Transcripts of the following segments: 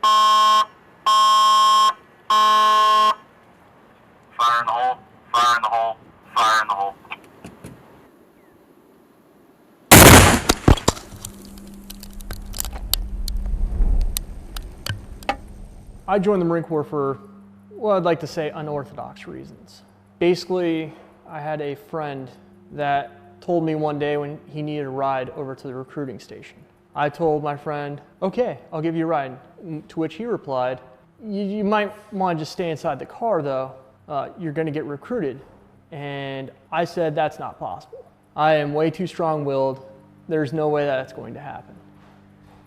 Fire in the hole, fire in the hole, fire in the hole. I joined the Marine Corps for, well, I'd like to say unorthodox reasons. Basically, I had a friend that told me one day when he needed a ride over to the recruiting station. I told my friend, okay, I'll give you a ride. To which he replied, you might want to just stay inside the car though, you're gonna get recruited. And I said, that's not possible. I am way too strong-willed. There's no way that's going to happen.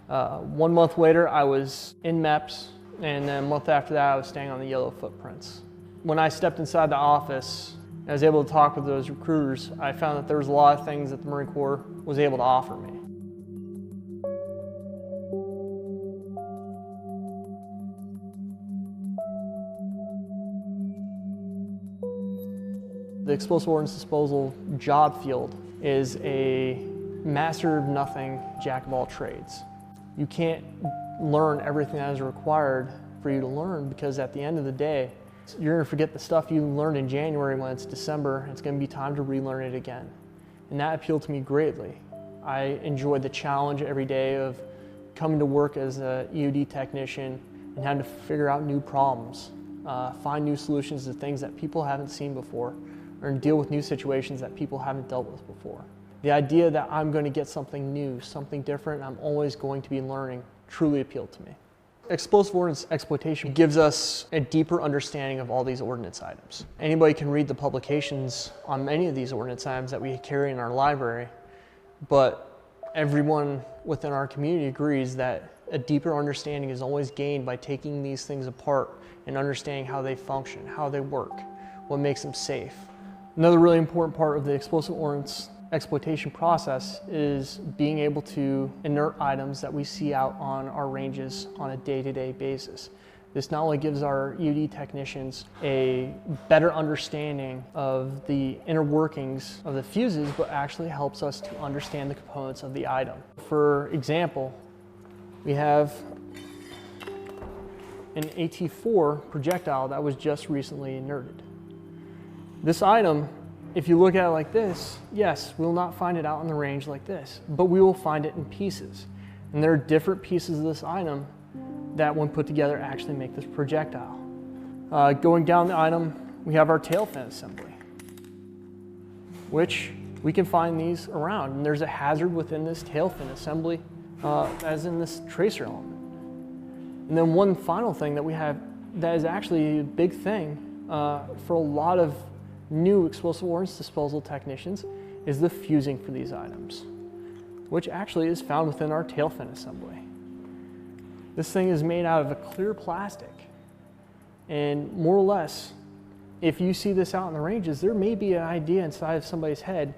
1 month later, I was in MEPS, and then a month after that, I was staying on the yellow footprints. When I stepped inside the office, and I was able to talk with those recruiters, I found that there was a lot of things that the Marine Corps was able to offer me. The Explosive Ordnance Disposal job field is a master of nothing, jack of all trades. You can't learn everything that is required for you to learn, because at the end of the day, you're going to forget the stuff you learned in January when it's December. It's going to be time to relearn it again. And that appealed to me greatly. I enjoyed the challenge every day of coming to work as an EOD technician and having to figure out new problems, find new solutions to things that people haven't seen before, or deal with new situations that people haven't dealt with before. The idea that I'm going to get something new, something different, I'm always going to be learning, truly appealed to me. Explosive ordnance exploitation gives us a deeper understanding of all these ordnance items. Anybody can read the publications on many of these ordnance items that we carry in our library, but everyone within our community agrees that a deeper understanding is always gained by taking these things apart and understanding how they function, how they work, what makes them safe. Another really important part of the explosive ordnance exploitation process is being able to inert items that we see out on our ranges on a day-to-day basis. This not only gives our EOD technicians a better understanding of the inner workings of the fuses, but actually helps us to understand the components of the item. For example, we have an AT-4 projectile that was just recently inerted. This item, if you look at it like this, yes, we will not find it out on the range like this, but we will find it in pieces. And there are different pieces of this item that, when put together, actually make this projectile. Going down the item, we have our tail fin assembly, which we can find these around. And there's a hazard within this tail fin assembly, as in this tracer element. And then one final thing that we have that is actually a big thing for a lot of new explosive ordnance disposal technicians is the fusing for these items, which actually is found within our tail fin assembly. This thing is made out of a clear plastic, and more or less, if you see this out in the ranges, there may be an idea inside of somebody's head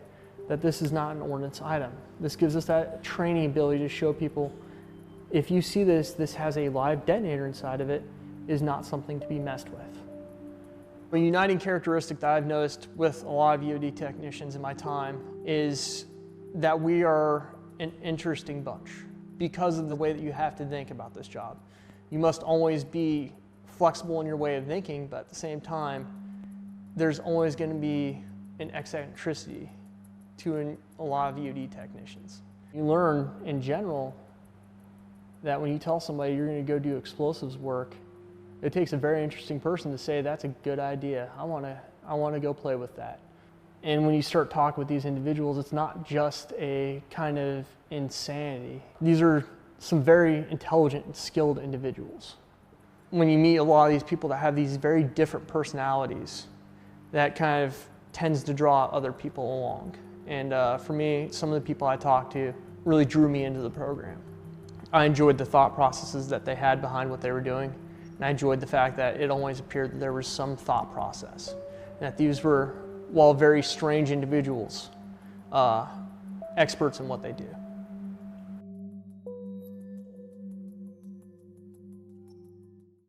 that this is not an ordnance item. This gives us that training ability to show people, if you see this, this has a live detonator inside of it, is not something to be messed with. A uniting characteristic that I've noticed with a lot of EOD technicians in my time is that we are an interesting bunch because of the way that you have to think about this job. You must always be flexible in your way of thinking, but at the same time, there's always going to be an eccentricity to a lot of EOD technicians. You learn in general that when you tell somebody you're going to go do explosives work, it takes a very interesting person to say, that's a good idea. I want to go play with that. And when you start talking with these individuals, it's not just a kind of insanity. These are some very intelligent and skilled individuals. When you meet a lot of these people that have these very different personalities, that kind of tends to draw other people along. And for me, some of the people I talked to really drew me into the program. I enjoyed the thought processes that they had behind what they were doing. And I enjoyed the fact that it always appeared that there was some thought process. And that these were, while very strange individuals, experts in what they do.